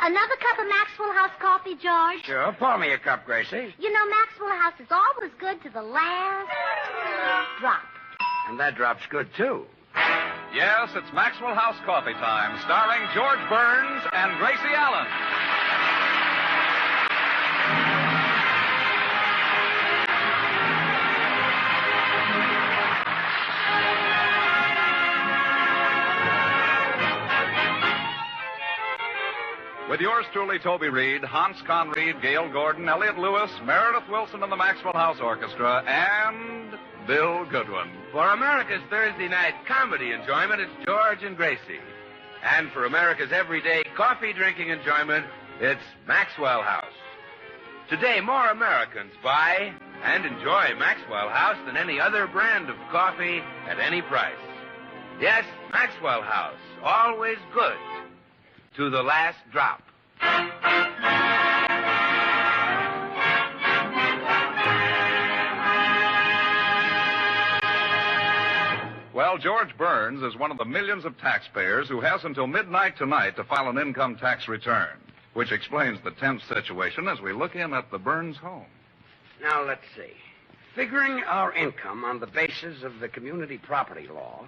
Another cup of Maxwell House coffee, George? Sure, pour me a cup, Gracie. You know, Maxwell House is always good to the last drop. And that drop's good, too. Yes, it's Maxwell House Coffee Time, starring George Burns and Gracie Allen. With yours truly, Toby Reed, Hans Conried, Gail Gordon, Elliot Lewis, Meredith Wilson and the Maxwell House Orchestra, and Bill Goodwin. For America's Thursday night comedy enjoyment, it's George and Gracie. And for America's everyday coffee-drinking enjoyment, it's Maxwell House. Today, more Americans buy and enjoy Maxwell House than any other brand of coffee at any price. Yes, Maxwell House, always good to the last drop. Well, George Burns is one of the millions of taxpayers who has until midnight tonight to file an income tax return, which explains the tense situation as we look in at the Burns home. Now, let's see. Figuring our income on the basis of the community property law,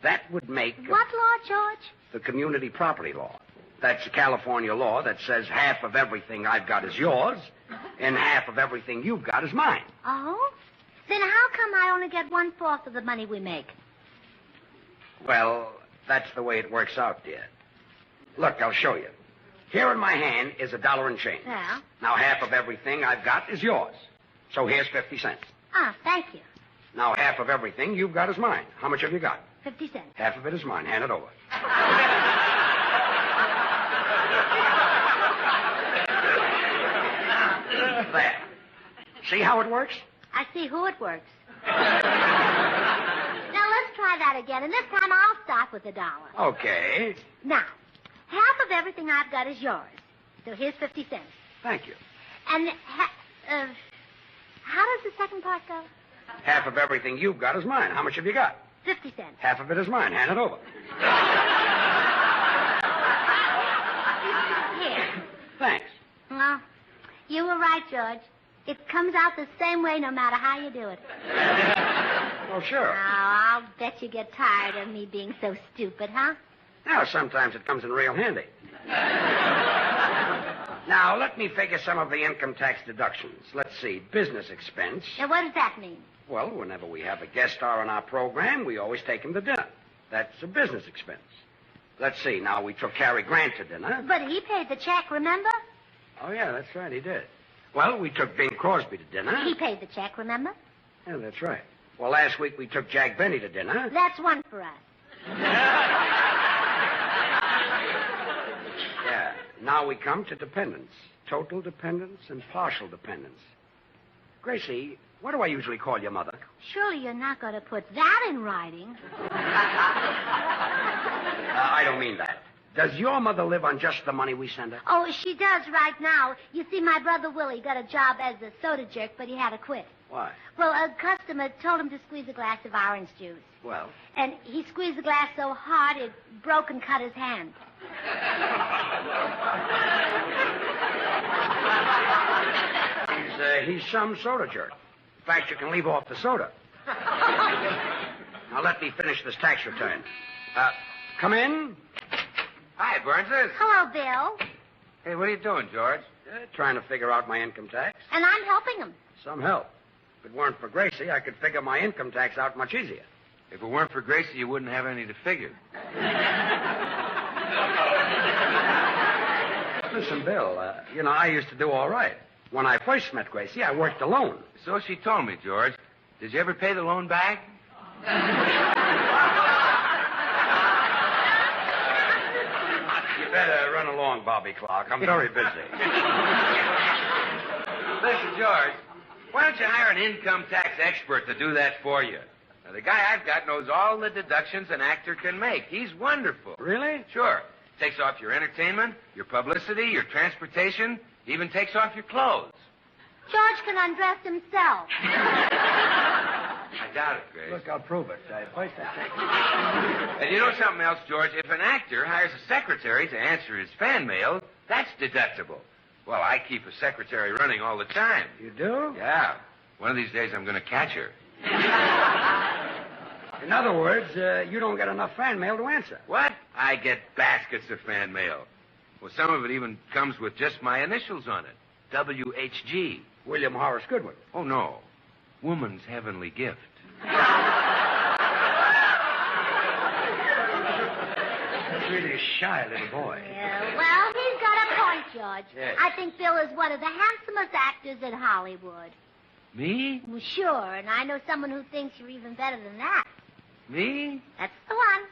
that would make... What law, George? The community property law. That's a California law that says half of everything I've got is yours, and half of everything you've got is mine. Oh? Then how come I only get 1/4 of the money we make? Well, that's the way it works out, dear. Look, I'll show you. Here in my hand is $1 and change. Yeah? Now, half of everything I've got is yours. So here's 50 cents. Ah, thank you. Now, half of everything you've got is mine. How much have you got? 50 cents. Half of it is mine. Hand it over. There. See how it works? I see who it works. Now, let's try that again, and this time I'll start with $1. Okay. Now, half of everything I've got is yours. So here's 50 cents. Thank you. And how does the second part go? Half of everything you've got is mine. How much have you got? 50 cents. Half of it is mine. Hand it over. Here. Thanks. Well, you were right, George. It comes out the same way no matter how you do it. Oh, sure. Now, I'll bet you get tired of me being so stupid, huh? Now, sometimes it comes in real handy. Now, let me figure some of the income tax deductions. Let's see. Business expense. Now, what does that mean? Well, whenever we have a guest star on our program, we always take him to dinner. That's a business expense. Let's see. Now, we took Cary Grant to dinner. But he paid the check, remember? Oh, yeah, that's right. He did. Well, we took Bing Crosby to dinner. He paid the check, remember? Yeah, that's right. Well, last week we took Jack Benny to dinner. That's one for us. Yeah. Now we come to dependence. Total dependence and partial dependence. Gracie, what do I usually call your mother? Surely you're not going to put that in writing. I don't mean that. Does your mother live on just the money we send her? Oh, she does right now. You see, my brother Willie got a job as a soda jerk, but he had to quit. Why? Well, a customer told him to squeeze a glass of orange juice. Well? And he squeezed the glass so hard it broke and cut his hand. He's some soda jerk. In fact, you can leave off the soda. Now, let me finish this tax return. Come in. Hi, Burnses. Hello, Bill. Hey, what are you doing, George? Trying to figure out my income tax. And I'm helping him. Some help. If it weren't for Gracie, I could figure my income tax out much easier. If it weren't for Gracie, you wouldn't have any to figure. Listen, Bill, I used to do all right. When I first met Gracie, I worked alone. So she told me, George. Did you ever pay the loan back? You better run along, Bobby Clark. I'm very busy. Listen, George, why don't you hire an income tax expert to do that for you? Now, the guy I've got knows all the deductions an actor can make. He's wonderful. Really? Sure. Takes off your entertainment, your publicity, your transportation, even takes off your clothes. George can undress himself. I doubt it, Grace. Look, I'll prove it. First I take... And you know something else, George? If an actor hires a secretary to answer his fan mail, That's deductible. Well, I keep a secretary running all the time. You do? Yeah. One of these days I'm going to catch her. In other words, you don't get enough fan mail to answer. What? I get baskets of fan mail. Well, some of it even comes with just my initials on it. WHG. William Horace Goodwin. Oh, no. Woman's Heavenly Gift. That's really a shy little boy. Yeah, well, he's got a point, George. Yes. I think Bill is one of the handsomest actors in Hollywood. Me? Well, sure, and I know someone who thinks you're even better than that. Me? That's the one.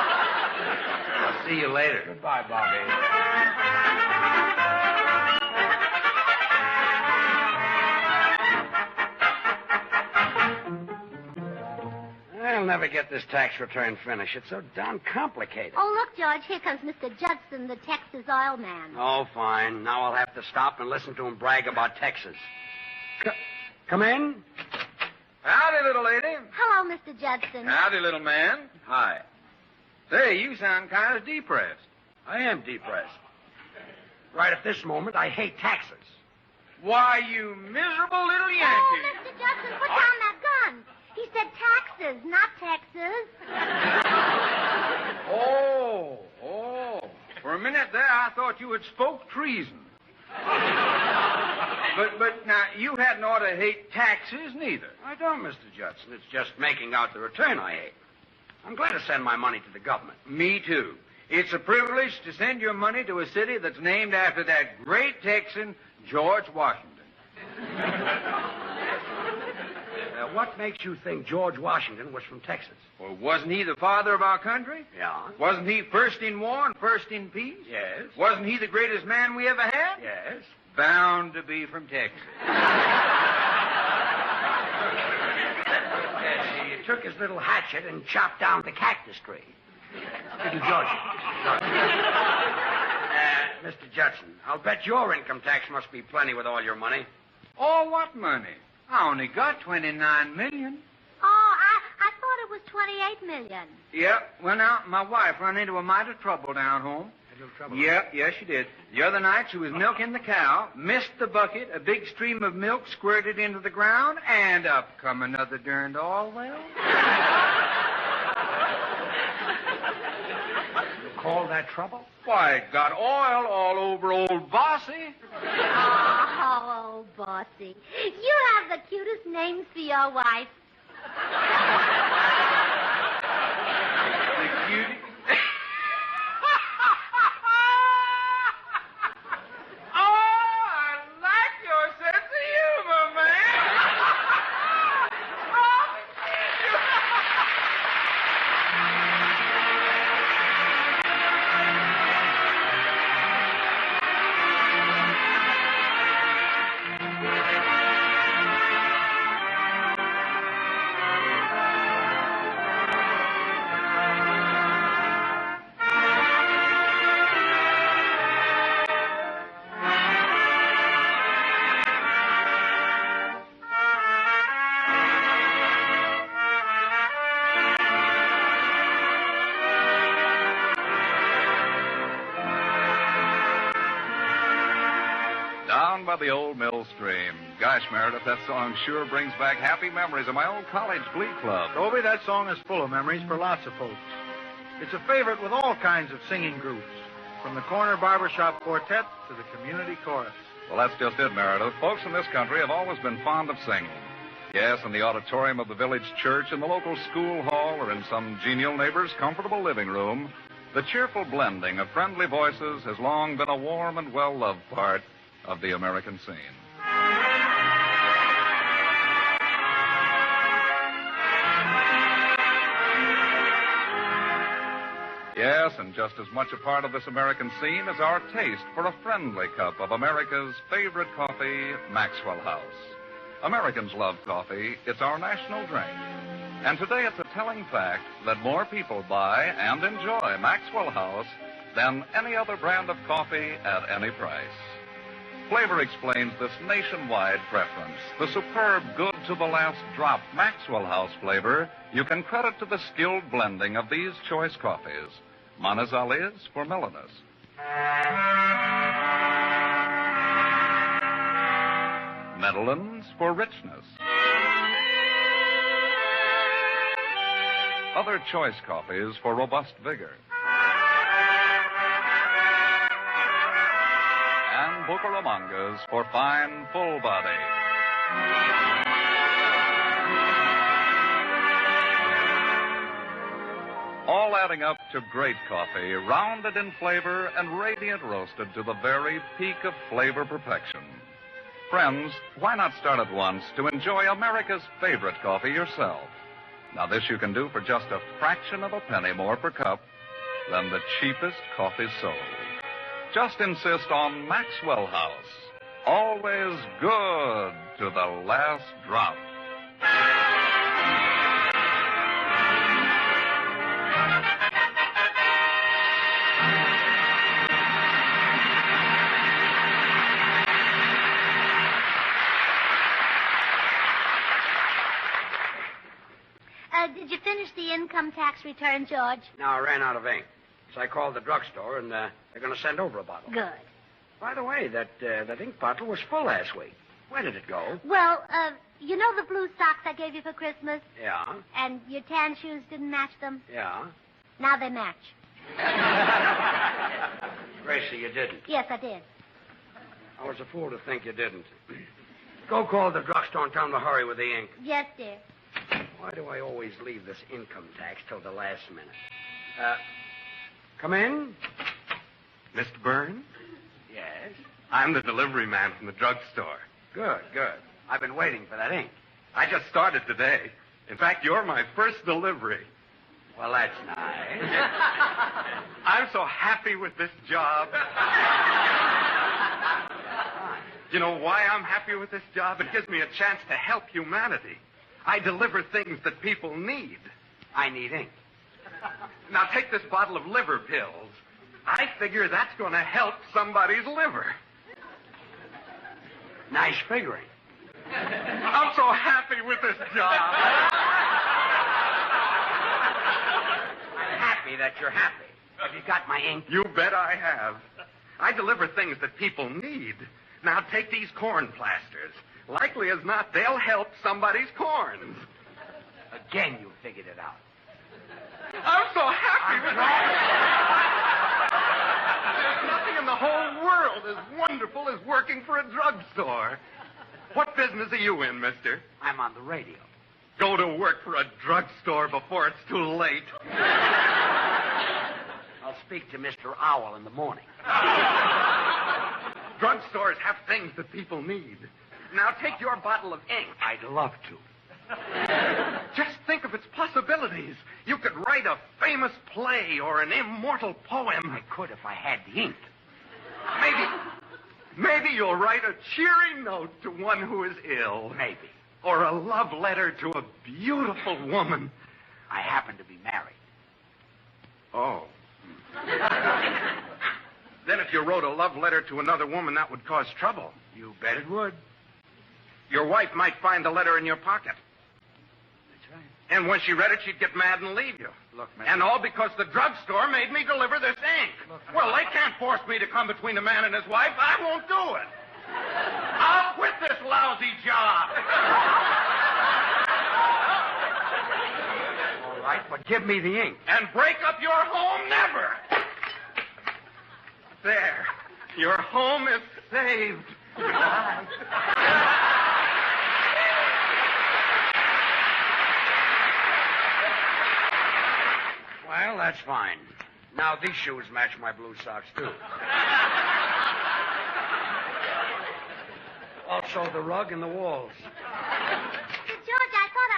I'll see you later. Goodbye, Bobby. I'll never get this tax return finished. It's so darn complicated. Oh, look, George, here comes Mr. Judson, the Texas oil man. Oh, fine. Now I'll have to stop and listen to him brag about Texas. Come in. Howdy, little lady. Hello, Mr. Judson. Howdy, little man. Hi. Say, you sound kind of depressed. I am depressed. Right at this moment, I hate taxes. Why, you miserable little Oh, Yankee. Mr. Judson, put down that gun. He said taxes, not Texas. Oh. For a minute there, I thought you had spoke treason. But now, you hadn't ought to hate taxes, neither. I don't, Mr. Judson. It's just making out the return I hate. I'm glad to send my money to the government. Me, too. It's a privilege to send your money to a city that's named after that great Texan, George Washington. What makes you think George Washington was from Texas? Well, wasn't he the father of our country? Yeah. Wasn't he first in war and first in peace? Yes. Wasn't he the greatest man we ever had? Yes. Bound to be from Texas. Yes, he took his little hatchet and chopped down the cactus tree. Little Georgie. Mr. Judson, I'll bet your income tax must be plenty with all your money. Oh, what money? I only got $29 million. Oh, I thought it was $28 million. Yep. Well, now, my wife run into a mite of trouble down home. A little trouble. Yep, yes, she did. The other night, she was milking the cow, missed the bucket, a big stream of milk squirted into the ground, and up come another darned oil well. You call that trouble? Why, it got oil all over old Bossy. Oh, Bossy. You have the cutest names for your wife. The cutie. Down by the old mill stream. Gosh, Meredith, that song sure brings back happy memories of my old college glee club. Toby, that song is full of memories for lots of folks. It's a favorite with all kinds of singing groups, from the corner barbershop quartet to the community chorus. Well, that's just it, Meredith. Folks in this country have always been fond of singing. Yes, in the auditorium of the village church, in the local school hall, or in some genial neighbor's comfortable living room, the cheerful blending of friendly voices has long been a warm and well-loved part of the American scene. Yes, and just as much a part of this American scene is our taste for a friendly cup of America's favorite coffee, Maxwell House. Americans love coffee. It's our national drink. And today it's a telling fact that more people buy and enjoy Maxwell House than any other brand of coffee at any price. Flavor explains this nationwide preference. The superb good to the last drop Maxwell House flavor you can credit to the skilled blending of these choice coffees. Manizales for mellowness. Medellins for richness. Other choice coffees for robust vigor. And Bucaramangas for fine, full body. All adding up to great coffee, rounded in flavor and radiant roasted to the very peak of flavor perfection. Friends, why not start at once to enjoy America's favorite coffee yourself? Now, this you can do for just a fraction of a penny more per cup than the cheapest coffee sold. Just insist on Maxwell House. Always good to the last drop. Did you finish the income tax return, George? No, I ran out of ink. So I called the drugstore, and they're going to send over a bottle. Good. By the way, that ink bottle was full last week. Where did it go? Well, you know the blue socks I gave you for Christmas? Yeah. And your tan shoes didn't match them? Yeah. Now they match. Gracie, you didn't. Yes, I did. I was a fool to think you didn't. Go call the drugstore and tell them to hurry with the ink. Yes, dear. Why do I always leave this income tax till the last minute? Come in. Mr. Burns? Yes. I'm the delivery man from the drugstore. Good, good. I've been waiting for that ink. I just started today. In fact, you're my first delivery. Well, that's nice. I'm so happy with this job. You know why I'm happy with this job? It gives me a chance to help humanity. I deliver things that people need. I need ink. Now, take this bottle of liver pills. I figure that's going to help somebody's liver. Nice figuring. I'm so happy with this job. I'm happy that you're happy. Have you got my ink? You bet I have. I deliver things that people need. Now, take these corn plasters. Likely as not, they'll help somebody's corns. Again, you figured it out. I'm so happy with There's nothing in the whole world as wonderful as working for a drugstore. What business are you in, mister? I'm on the radio. Go to work for a drugstore before it's too late. I'll speak to Mr. Owl in the morning. Drugstores have things that people need. Now take your bottle of ink. I'd love to. Just think of its possibilities. You could write a famous play or an immortal poem. I could if I had the ink. Maybe you'll write a cheery note to one who is ill. Maybe. Or a love letter to a beautiful woman. I happen to be married. Oh. Then if you wrote a love letter to another woman, that would cause trouble. You bet it would. Your wife might find the letter in your pocket. That's right. And when she read it, she'd get mad and leave you. Look, man. And all because the drugstore made me deliver this ink. Look, well, they can't force me to come between a man and his wife. I won't do it. I'll quit this lousy job. All right, but give me the ink. And break up your home never. There. Your home is saved. Goodbye. Well, that's fine. Now, these shoes match my blue socks, too. Also, the rug and the walls. George, I thought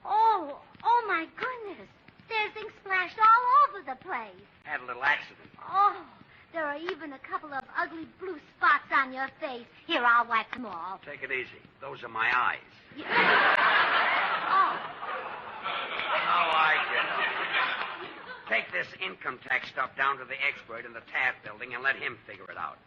Oh, my goodness. There's ink splashed all over the place. Had a little accident. Oh, there are even a couple of ugly blue spots on your face. Here, I'll wipe them off. Take it easy. Those are my eyes. Oh. Oh, I get it. Take this income tax stuff down to the expert in the Taft building and let him figure it out.